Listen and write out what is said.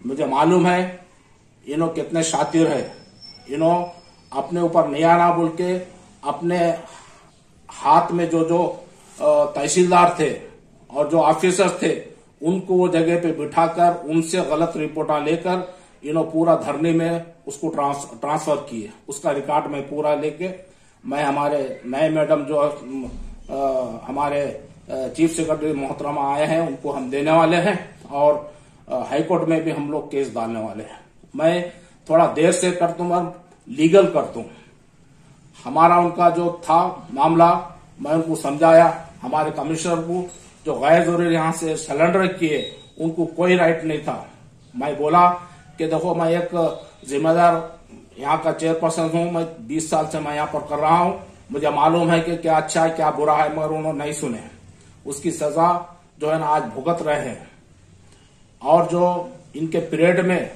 मुझे मालूम है इन्हों कितने शातिर है। इन्हों अपने ऊपर नियारा बोल के अपने हाथ में जो जो तहसीलदार थे और जो ऑफिसर्स थे उनको वो जगह पे बिठाकर उनसे गलत रिपोर्टा लेकर इन्हों पूरा धरने में उसको ट्रांसफर किए। उसका रिकॉर्ड में पूरा लेके मैं हमारे नए मैडम जो हमारे चीफ सेक्रेटरी मोहतरमा आए हैं उनको हम देने वाले हैं और हाईकोर्ट में भी हम लोग केस डालने वाले हैं। मैं थोड़ा देर से कर दूं और लीगल कर दूं। हमारा उनका जो था मामला मैं उनको समझाया। हमारे कमिश्नर को जो गैर जरूरी यहाँ से सरेंडर किए उनको कोई राइट नहीं था। मैं बोला कि देखो मैं एक जिम्मेदार यहाँ का चेयरपर्सन हूँ, मैं 20 साल से मैं यहाँ पर कर रहा हूँ, मुझे मालूम है कि क्या अच्छा है क्या बुरा है, मगर उन्होंने नहीं सुने। उसकी सजा जो है ना आज भुगत रहे हैं। और जो इनके पीरियड में